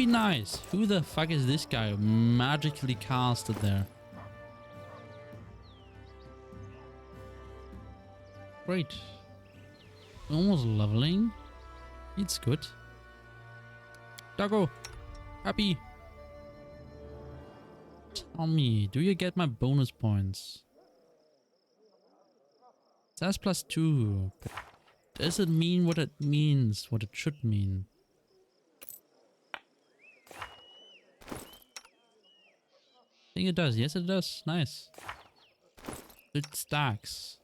Be nice. Who the fuck is this guy magically casted there? Great. Almost leveling. It's good. Doggo. Happy. Tell me, do you get my bonus points? It says +2. Does it mean what it means? What it should mean? I think it does. Yes, it does. Nice. It stacks.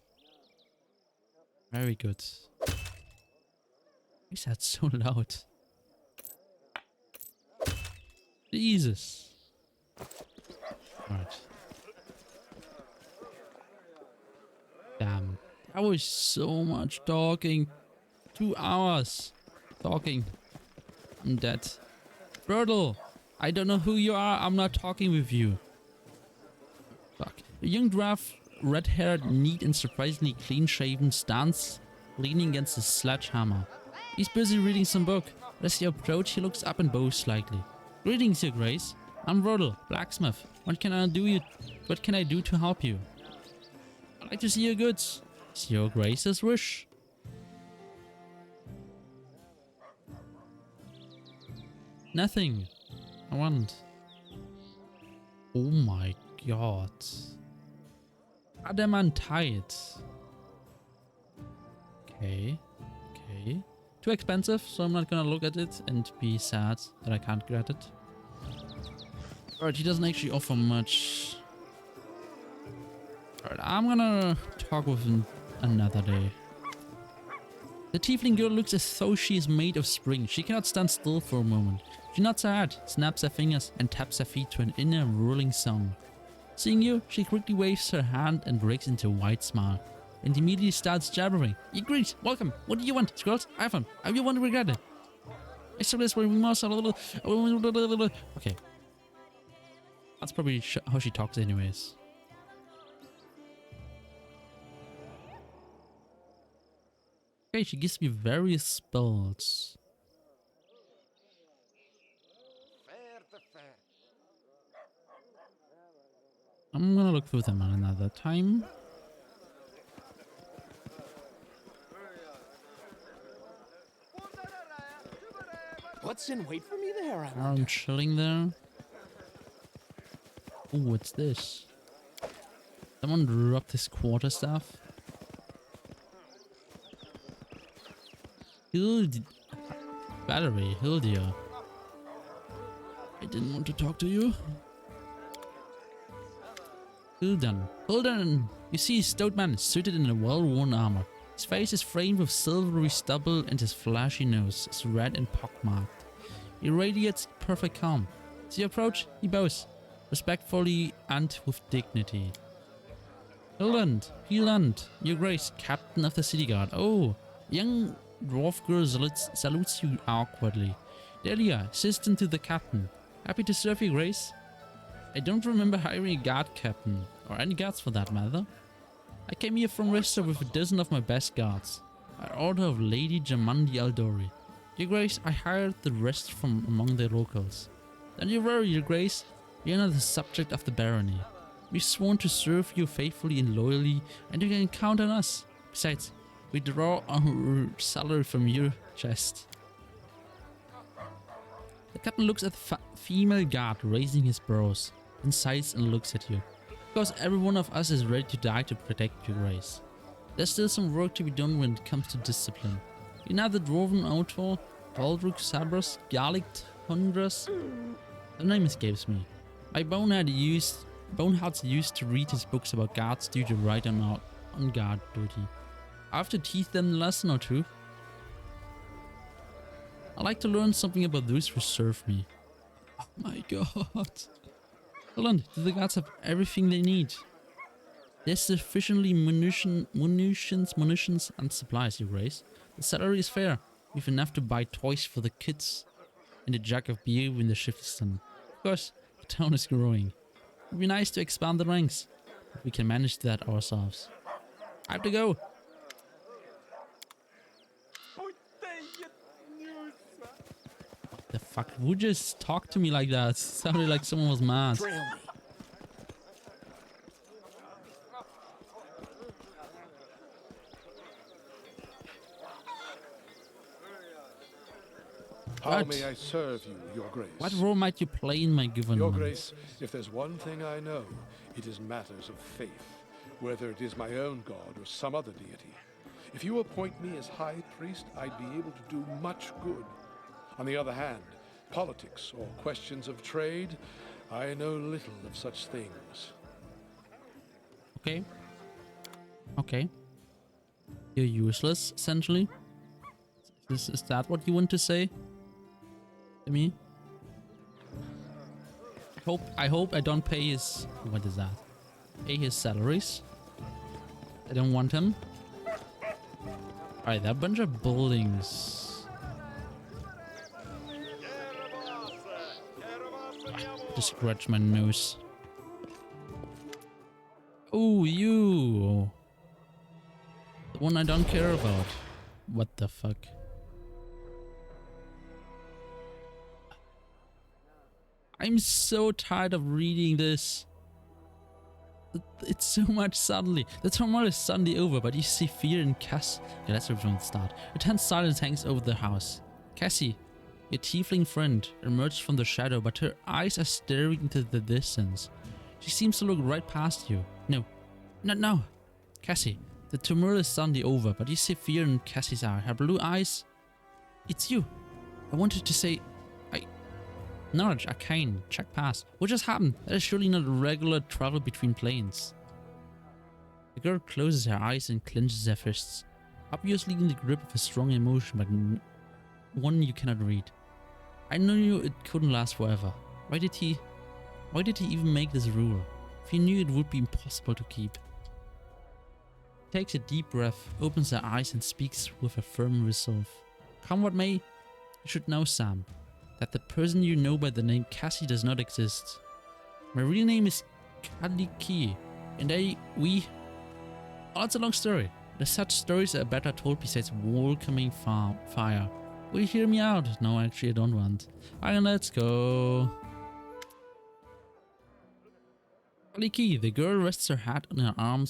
Very good. Why is that so loud? Jesus. Alright. Damn. That was so much talking. 2 hours talking. I'm dead. Birtle, I don't know who you are. I'm not talking with you. Fuck. A young dwarf, red-haired, neat and surprisingly clean-shaven, stands leaning against a sledgehammer. He's busy reading some book. As you approach, he looks up and bows slightly. Greetings, Your Grace. I'm Rodel, blacksmith. What can I do to help you? I'd like to see your goods. It's Your Grace's wish. Nothing. I want. Oh my god. Adamantite. Okay. Okay. Too expensive, so I'm not gonna look at it and be sad that I can't get it. Alright, he doesn't actually offer much. Alright, I'm gonna talk with him another day. The tiefling girl looks as though she is made of spring. She cannot stand still for a moment. She nods her head, snaps her fingers, and taps her feet to an inner rolling song. Seeing you, she quickly waves her hand and breaks into a wide smile, and immediately starts jabbering. You greet, welcome. What do you want, squirrels? I found. I will want to regret it. I saw this where we must a little. Okay, that's probably how she talks, anyways. Okay, she gives me various spells. I'm gonna look through them another time. What's in wait for me there? I'm chilling there. Oh, what's this? Someone dropped his quarterstaff. Battery, Hildia. I didn't want to talk to you. Hildan. You see a stout man suited in a well-worn armor. His face is framed with silvery stubble and his flashy nose is red and pockmarked. He radiates perfect calm. As you approach, he bows, respectfully and with dignity. Hilland, Your Grace, Captain of the City Guard. Oh, young dwarf girl salutes you awkwardly. Delia, assistant to the captain. Happy to serve you, Grace. I don't remember hiring a guard captain, or any guards for that matter. I came here from Resta with a dozen of my best guards, by order of Lady Jamandi Aldori. Your Grace, I hired the rest from among the locals. Don't you worry, Your Grace, we are not the subject of the barony. We've sworn to serve you faithfully and loyally, and you can count on us. Besides, we draw our salary from your chest. The captain looks at the female guard raising his brows, then sighs and looks at you. Because every one of us is ready to die to protect Your Grace. There's still some work to be done when it comes to discipline. You know the dwarven author, Baldric Sabras, Garlic Tundras? The name escapes me. My boneheads used to read his books about guards due to right on guard duty. I have to teach them a lesson or two. I like to learn something about those who serve me. Oh my god. Holland, do the guards have everything they need? There's sufficiently munitions and supplies, Your Grace. The salary is fair. We've enough to buy toys for the kids and a jug of beer when the shift is done. Of course, the town is growing. It'd be nice to expand the ranks, but we can manage that ourselves. I have to go. What the fuck? Who just talked to me like that? Sounded like someone was mad. Trail me. How What? may I serve you, Your Grace? What role might you play in my government? Your Grace, if there's one thing I know, it is matters of faith, whether it is my own god or some other deity. If you appoint me as High Priest, I'd be able to do much good. On the other hand, politics or questions of trade, I know little of such things. Okay. Okay. You're useless, essentially. Is that what you want to say to me? I hope I don't pay his... What is that? Pay his salaries. I don't want him. Alright, there are a bunch of buildings. Just scratch my nose. Oh, you! The one I don't care about. What the fuck? I'm so tired of reading this. It's so much suddenly. The turmoil is suddenly over, but you see fear in Cass. Okay, let's read from the start. A tense silence hangs over the house. Cassie, your tiefling friend, emerged from the shadow, but her eyes are staring into the distance. She seems to look right past you. No. Cassie, the turmoil is suddenly over, but you see fear in Cassie's eye. Her blue eyes. It's you. I wanted to say... Knowledge, arcane, check pass. What just happened? That is surely not regular travel between planes. The girl closes her eyes and clenches her fists, obviously in the grip of a strong emotion, but one you cannot read. I knew it couldn't last forever. Why did he even make this rule? If he knew it would be impossible to keep. He takes a deep breath, opens her eyes and speaks with a firm resolve. Come what may, you should know, Sam, that the person you know by the name Cassie does not exist. My real name is Kalikke, and oh, it's a long story. There's such stories are better told besides welcoming fire. Will you hear me out? No, actually I don't want. Alright, let's go. Kalikke, the girl rests her hat on her arm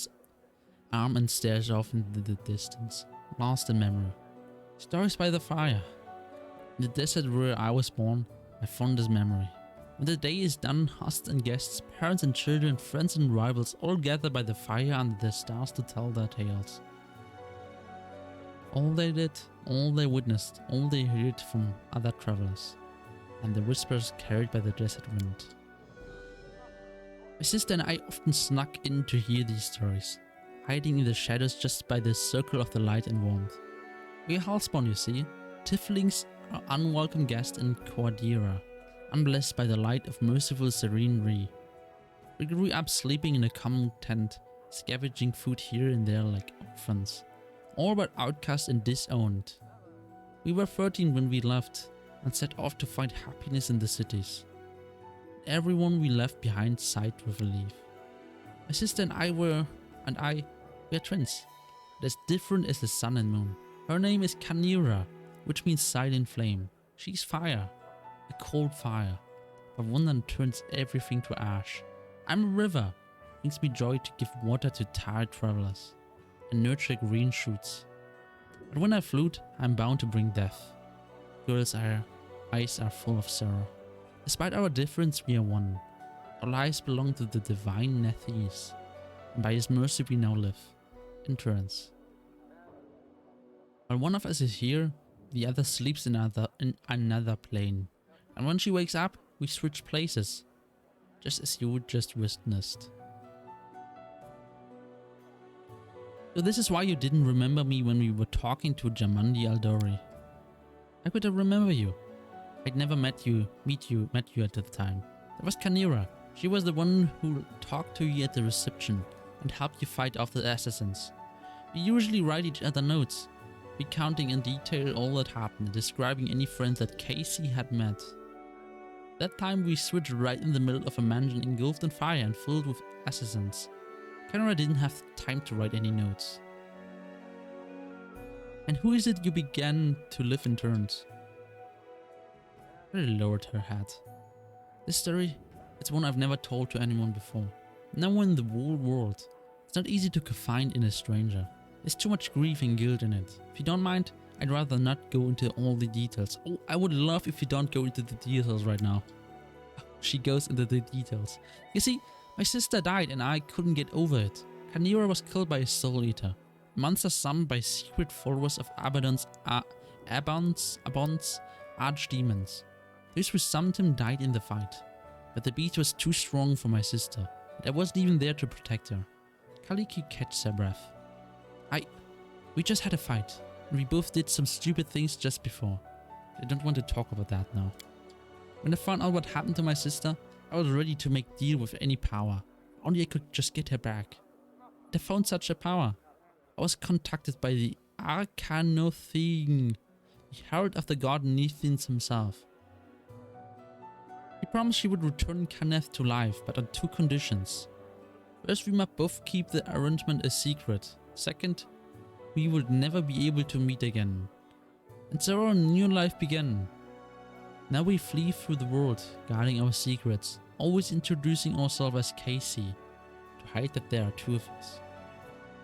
and stares off into the distance, lost in memory. Stories by the fire. In the desert where I was born, my fondest memory. When the day is done, hosts and guests, parents and children, friends and rivals all gather by the fire under the stars to tell their tales. All they did, all they witnessed, all they heard from other travelers, and the whispers carried by the desert wind. My sister and I often snuck in to hear these stories, hiding in the shadows just by the circle of the light and warmth. We are hellspawn, you see, tieflings are unwelcome guests in Cordera, unblessed by the light of merciful serene Re. We grew up sleeping in a common tent, scavenging food here and there like orphans, all but outcast and disowned. We were 13 when we left and set off to find happiness in the cities. Everyone we left behind sighed with relief. My sister and we are twins, but as different as the sun and moon. Her name is Kanira, which means silent flame. She's fire, a cold fire, but one that turns everything to ash. I'm a river, brings me joy to give water to tired travelers, and nurture green shoots. But when I flute, I'm bound to bring death. Girls' eyes are full of sorrow. Despite our difference, we are one. Our lives belong to the divine Nethes, and by his mercy we now live, in turns. While one of us is here, the other sleeps in another plane. And when she wakes up, we switch places, just as you just witnessed. So this is why you didn't remember me when we were talking to Jamandi Aldori. How could I remember you? I'd never met you at the time. That was Kanira. She was the one who talked to you at the reception and helped you fight off the assassins. We usually write each other notes, recounting in detail all that happened, describing any friends that Casey had met. That time we switched right in the middle of a mansion engulfed in fire and filled with assassins. Kanira didn't have time to write any notes. And who is it you began to live in turns? Really lowered her head. This story, it's one I've never told to anyone before. No one in the whole world. It's not easy to confide in a stranger. There's too much grief and guilt in it. If you don't mind, I'd rather not go into all the details. Oh, I would love if you don't go into the details right now. She goes into the details. You see, my sister died and I couldn't get over it. Kanira was killed by a soul eater. Monsters summoned by secret followers of Abaddon's archdemons. Those who summoned him died in the fight. But the beast was too strong for my sister. And I wasn't even there to protect her. Kalikke catches her breath. We just had a fight. And we both did some stupid things just before. I don't want to talk about that now. When I found out what happened to my sister, I was ready to make deal with any power. Only I could just get her back. I found such a power. I was contacted by the arcane, the herald of the god Nethins himself. He promised she would return Kaneth to life, but on 2 conditions. First, we must both keep the arrangement a secret. Second, we would never be able to meet again. And so our new life began. Now we flee through the world, guarding our secrets, always introducing ourselves as Casey, to hide that there are 2 of us.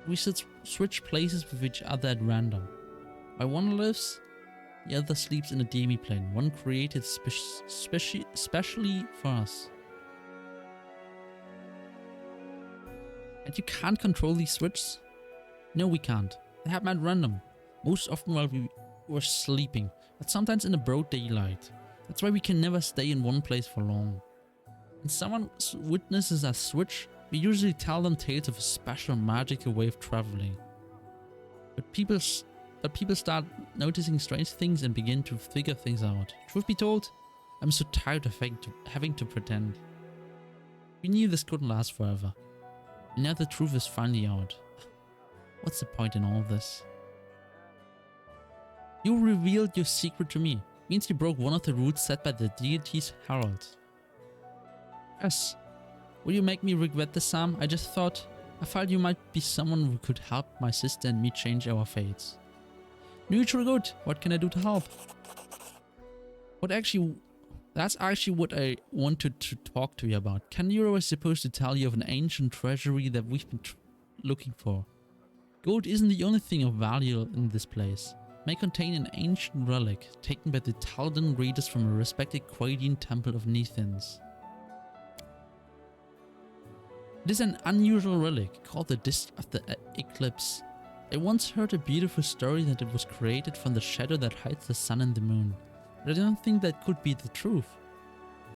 We switch places with each other at random. While one lives, the other sleeps in a demi-plane, one created specially for us. And you can't control these switches? No, we can't. They happen at random, most often while we were sleeping, but sometimes in the broad daylight. That's why we can never stay in one place for long. When someone witnesses a switch, we usually tell them tales of a special magical way of traveling. But people start noticing strange things and begin to figure things out. Truth be told, I'm so tired of having to pretend. We knew this couldn't last forever. And now the truth is finally out. What's the point in all this? You revealed your secret to me. Means you broke one of the rules set by the deity's herald. Yes. Will you make me regret this, Sam? I thought you might be someone who could help my sister and me change our fates. Neutral good. What can I do to help? That's actually what I wanted to talk to you about. Kanira was supposed to tell you of an ancient treasury that we've been looking for. Gold isn't the only thing of value in this place. It may contain an ancient relic taken by the Taldan readers from a respected Quadian temple of Nethins. It is an unusual relic called the Disc of the Eclipse. I once heard a beautiful story that it was created from the shadow that hides the sun and the moon, but I don't think that could be the truth.